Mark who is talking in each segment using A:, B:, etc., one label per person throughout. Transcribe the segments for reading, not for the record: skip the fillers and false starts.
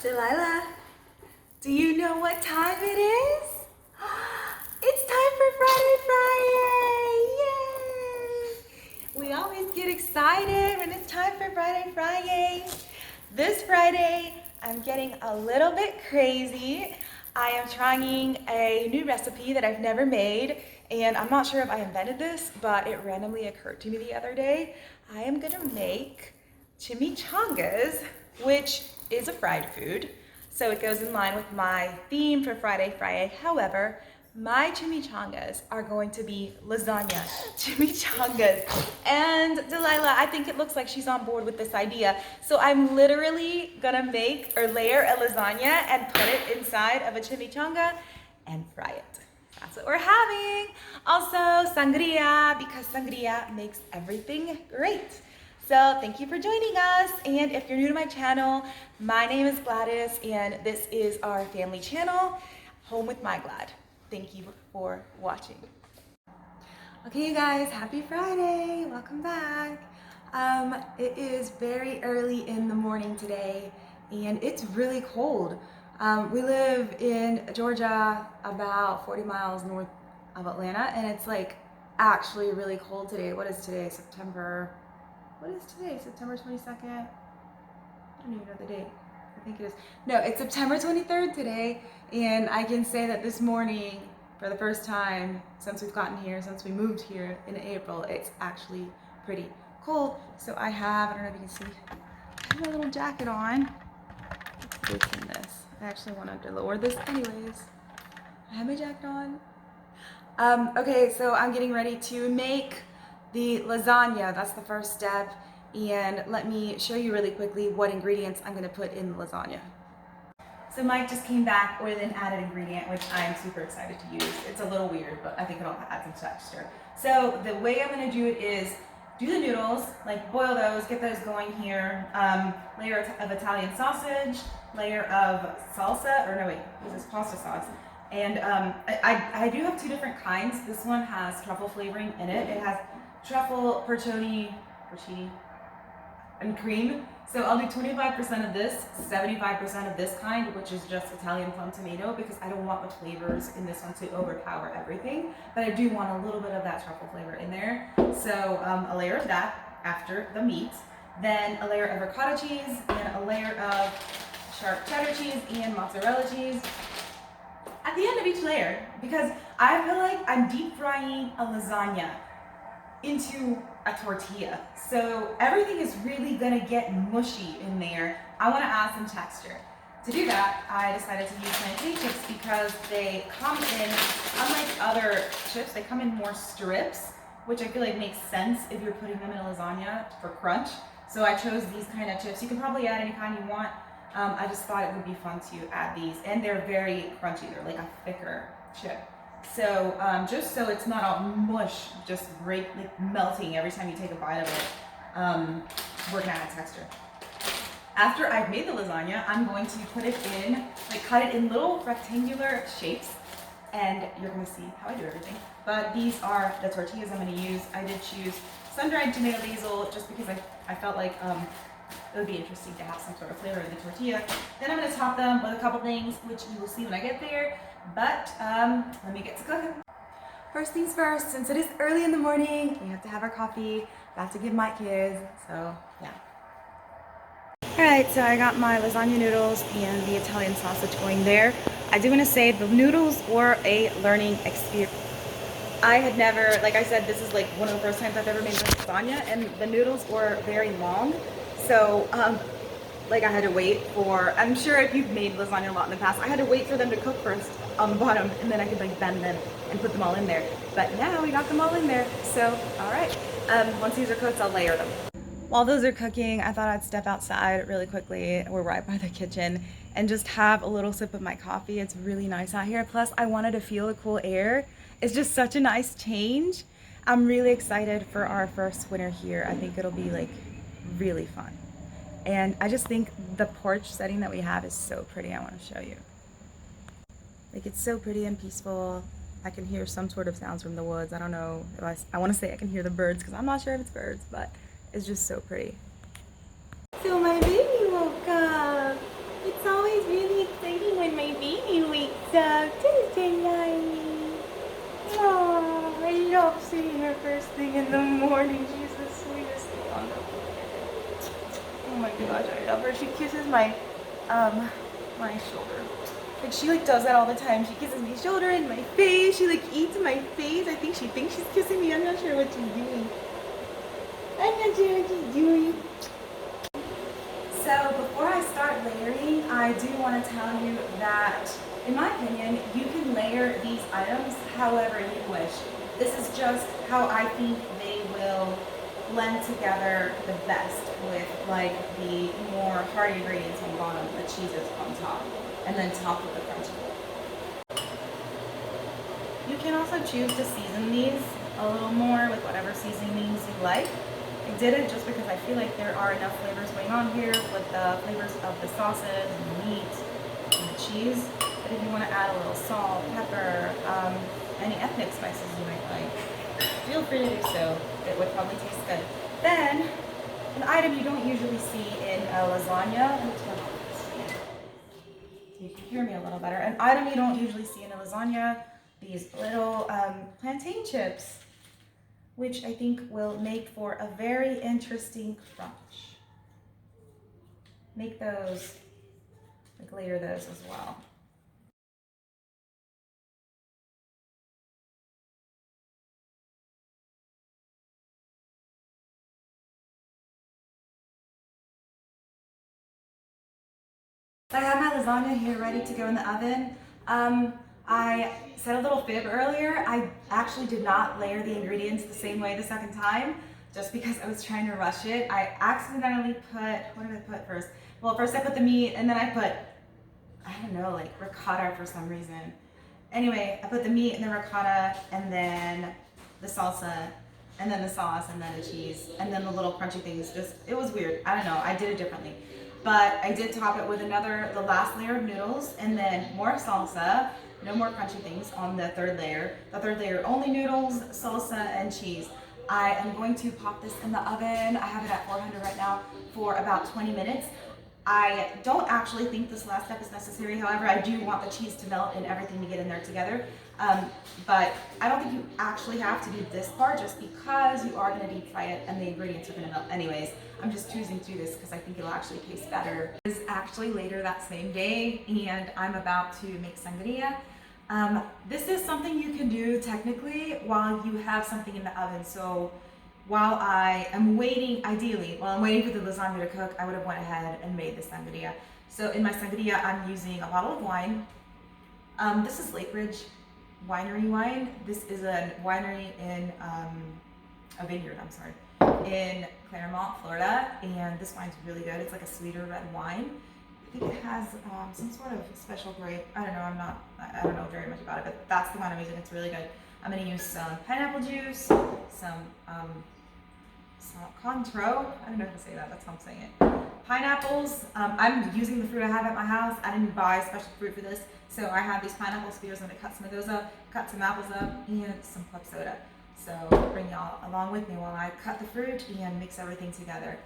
A: Delilah, do you know what time it is? It's time for Fryday Friyay! Yay! We always get excited when it's time for Fryday Friyay. This Friday, I'm getting a little bit crazy. I am trying a new recipe that I've never made, and I'm not sure if I invented this, but it randomly occurred to me the other day. I am gonna make chimichangas, which is a fried food, so it goes in line with my theme for Fryday Friyay. However, my chimichangas are going to be lasagna chimichangas. And Delilah, I think it looks like she's on board with this idea. So I'm literally gonna make or layer a lasagna and put it inside of a chimichanga and fry it. That's what we're having. Also sangria, because sangria makes everything great. So thank you for joining us. And if you're new to my channel, my name is Gladys and this is our family channel, Home with My Glad. Thank you for watching. Okay, you guys, happy Friday. Welcome back. It is very early in the morning today and it's really cold. We live in Georgia, about 40 miles north of Atlanta, and it's like actually really cold today. What is today? September 22nd? I don't even know the date. I think it is. No, it's September 23rd today, and I can say that this morning, for the first time since we've gotten here, since we moved here in April, it's actually pretty cold. So I don't know if you can see, I have my little jacket on. Let's loosen this. I actually wanted to lower this anyways. I have my jacket on. Okay, so I'm getting ready to make the lasagna. That's the first step. And let me show you really quickly what ingredients I'm gonna put in the lasagna. So Mike just came back with an added ingredient, which I'm super excited to use. It's a little weird, but I think it'll add some texture. So the way I'm gonna do it is do the noodles, like boil those, get those going here. Layer of Italian sausage, layer of salsa, or no wait, this is pasta sauce. And I do have two different kinds. This one has truffle flavoring in it. It has truffle, porcini, and cream. So I'll do 25% of this, 75% of this kind, which is just Italian plum tomato, because I don't want the flavors in this one to overpower everything, but I do want a little bit of that truffle flavor in there. So a layer of that after the meat, then a layer of ricotta cheese, and a layer of sharp cheddar cheese and mozzarella cheese at the end of each layer, because I feel like I'm deep frying a lasagna into a tortilla. So everything is really gonna get mushy in there. I wanna add some texture. To do that, I decided to use plantain chips because they come in, unlike other chips, they come in more strips, which I feel like makes sense if you're putting them in a lasagna for crunch. So I chose these kind of chips. You can probably add any kind you want. I just thought it would be fun to add these, and they're very crunchy. They're like a thicker chip. So just so it's not all mush, just melting every time you take a bite of it, we're gonna add texture. After I've made the lasagna, I'm going to put it in, cut it in little rectangular shapes, and you're gonna see how I do everything. But these are the tortillas I'm gonna use. I did choose sun-dried tomato basil just because I felt like it would be interesting to have some sort of flavor in the tortilla. Then I'm gonna top them with a couple things, which you will see when I get there. But let me get to cooking. First things first, since it is early in the morning, we have to have our coffee. About to give Mike his, so yeah. All right, so I got my lasagna noodles and the Italian sausage going there. I do want to say the noodles were a learning experience. I had never, like I said, this is like one of the first times I've ever made lasagna, and the noodles were very long. So I had to wait for, I'm sure if you've made lasagna a lot in the past, I had to wait for them to cook first on the bottom, and then I could bend them and put them all in there. But now we got them all in there, so all right. Once these are cooked, I'll layer them. While those are cooking, I thought I'd step outside really quickly. We're right by the kitchen, and just have a little sip of my coffee. It's really nice out here. Plus, I wanted to feel the cool air. It's just such a nice change. I'm really excited for our first winter here. I think it'll be really fun. And I just think the porch setting that we have is so pretty. I want to show you. It's so pretty and peaceful. I can hear some sort of sounds from the woods. I don't know if I want to say I can hear the birds, because I'm not sure if it's birds, but it's just so pretty. So my baby woke up. It's always her first thing in the morning. She's the sweetest thing on the planet. Oh my gosh, I love her. She kisses my shoulder. Like she like does that all the time. She kisses my shoulder and my face. She like eats my face. I think she thinks she's kissing me. I'm not sure what she's doing. I'm not sure what she's doing. So before I start layering, I do want to tell you that, in my opinion, you can layer these items however you wish. This is just how I think they will blend together the best with like the more hearty ingredients on the bottom, the cheeses on top, and then topped with the crunchy. You can also choose to season these a little more with whatever seasonings you like. I did it just because I feel like there are enough flavors going on here with the flavors of the sauces and the meat and the cheese. But if you want to add a little salt, pepper, any ethnic spices you might like, feel free to do so. It would probably taste good. Then, an item you don't usually see in a lasagna, you can hear me a little better. An item you don't usually see in a lasagna, these little plantain chips, which I think will make for a very interesting crunch. Make those, like layer those as well. I have my lasagna here ready to go in the oven. I said a little fib earlier. I actually did not layer the ingredients the same way the second time, just because I was trying to rush it. I accidentally put, what did I put first? Well, first I put the meat, and then I put, I don't know, like ricotta for some reason. Anyway, I put the meat and the ricotta, and then the salsa, and then the sauce, and then the cheese, and then the little crunchy things. Just, it was weird. I don't know, I did it differently. But I did top it with the last layer of noodles, and then more salsa, no more crunchy things on the third layer. The third layer, only noodles, salsa, and cheese. I am going to pop this in the oven. I have it at 400 right now for about 20 minutes. I don't actually think this last step is necessary. However, I do want the cheese to melt and everything to get in there together. But I don't think you actually have to do this part just because you are going to deep fry it and the ingredients are going to melt anyways. I'm just choosing to do this because I think it'll actually taste better. It is actually later that same day and I'm about to make sangria. This is something you can do technically while you have something in the oven. So while I am waiting, ideally, while I'm waiting for the lasagna to cook, I would have went ahead and made the sangria. So in my sangria, I'm using a bottle of wine. This is Lake Ridge Winery wine. This is a winery in, a vineyard, I'm sorry, in Claremont, Florida. And this wine's really good. It's like a sweeter red wine. I think it has some sort of special grape. I don't know, I don't know very much about it, but that's the wine I'm using. It's really good. I'm gonna use some pineapple juice, some contro. I don't know how to say that. That's how I'm saying it. Pineapples. I'm using the fruit I have at my house. I didn't buy special fruit for this, so I have these pineapple spears. I'm gonna cut some of those up, cut some apples up, and some club soda. So bring y'all along with me while I cut the fruit and mix everything together.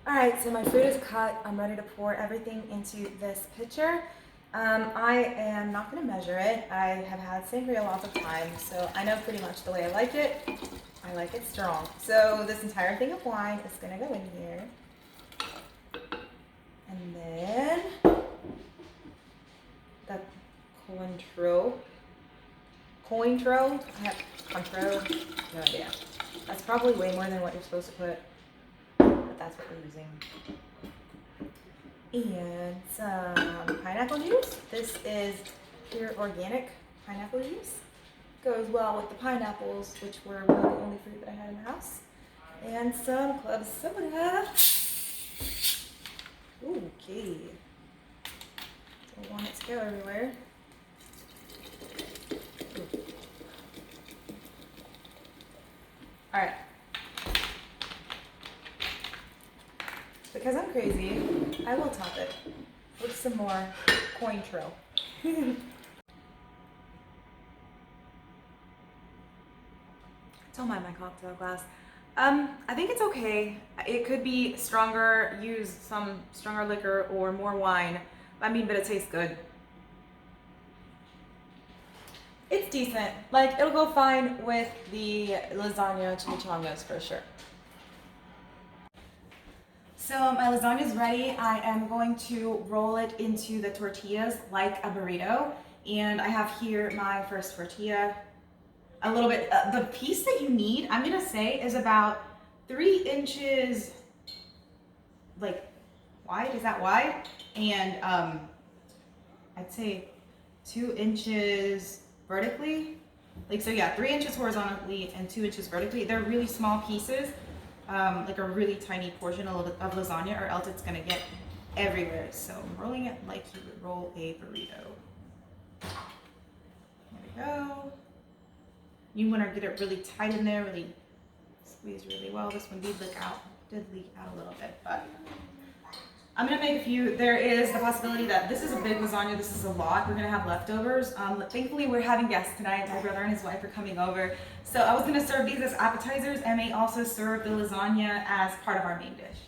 A: All right, so my fruit is cut. I'm ready to pour everything into this pitcher. I am not going to measure it. I have had sangria lots of times, so I know pretty much the way I like it. I like it strong. So this entire thing of wine is going to go in here. And then the cointreau, no idea. That's probably way more than what you're supposed to put, but that's what we're using. And some pineapple juice. This is pure organic pineapple juice. Goes well with the pineapples, which were really the only fruit that I had in the house. And some club soda. Okay. Don't want it to go everywhere. All right. Because I'm crazy, I will top it with some more cointreau. Don't mind my cocktail glass. I think it's okay. It could be stronger, use some stronger liquor or more wine. But it tastes good. It's decent. Like, it'll go fine with the lasagna chimichangas for sure. So my lasagna is ready. I am going to roll it into the tortillas like a burrito. And I have here my first tortilla. A little bit, the piece that you need, I'm gonna say, is about 3 inches, like, wide. Is that wide? And I'd say 2 inches vertically. Like, so yeah, 3 inches horizontally and 2 inches vertically. They're really small pieces, like a really tiny portion of lasagna, or else it's gonna get everywhere. So I'm rolling it like you would roll a burrito. There we go. You want to get it really tight in there, really squeeze really well. This one did leak out a little bit, but I'm gonna make a few. There is the possibility that this is a big lasagna. This is a lot. We're gonna have leftovers. Thankfully, we're having guests tonight. My brother and his wife are coming over, so I was gonna serve these as appetizers, and may also serve the lasagna as part of our main dish.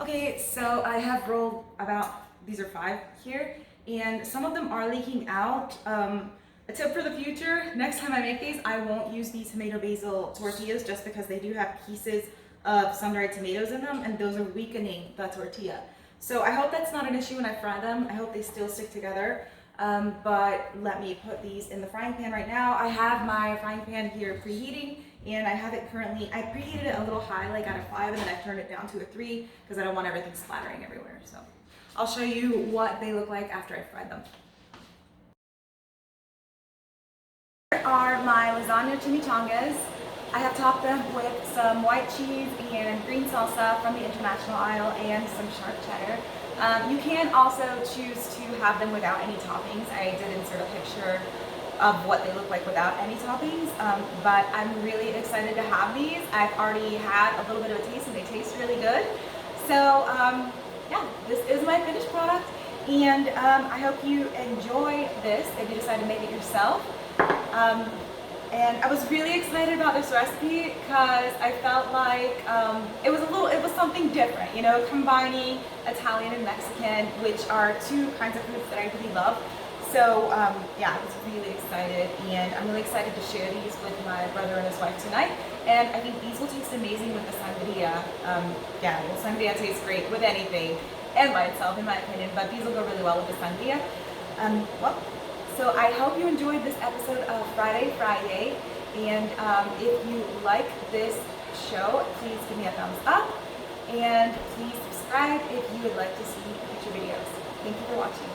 A: Okay, so I have rolled about, these are 5 here, and some of them are leaking out. A tip for the future, next time I make these, I won't use these tomato basil tortillas just because they do have pieces of sun-dried tomatoes in them, and those are weakening the tortilla. So I hope that's not an issue when I fry them. I hope they still stick together. But let me put these in the frying pan right now. I have my frying pan here preheating, and I have it currently, I preheated it a little high, like at a 5, and then I turned it down to a 3 because I don't want everything splattering everywhere. So I'll show you what they look like after I fried them. Here are my lasagna chimichangas. I have topped them with some white cheese and green salsa from the international aisle and some sharp cheddar. You can also choose to have them without any toppings. I did insert a picture of what they look like without any toppings, but I'm really excited to have these. I've already had a little bit of a taste and they taste really good. So yeah, this is my finished product, and I hope you enjoy this if you decide to make it yourself. And I was really excited about this recipe because I felt like it was something different, you know, combining Italian and Mexican, which are 2 kinds of foods that I really love. So yeah, I was really excited, and I'm really excited to share these with my brother and his wife tonight. And I think these will taste amazing with the sangria. Yeah, well, sangria tastes great with anything and by itself, in my opinion, but these will go really well with the sangria. Well, so I hope you enjoyed this episode of Fryday Friyay, and if you like this show, please give me a thumbs up, and please subscribe if you would like to see future videos. Thank you for watching.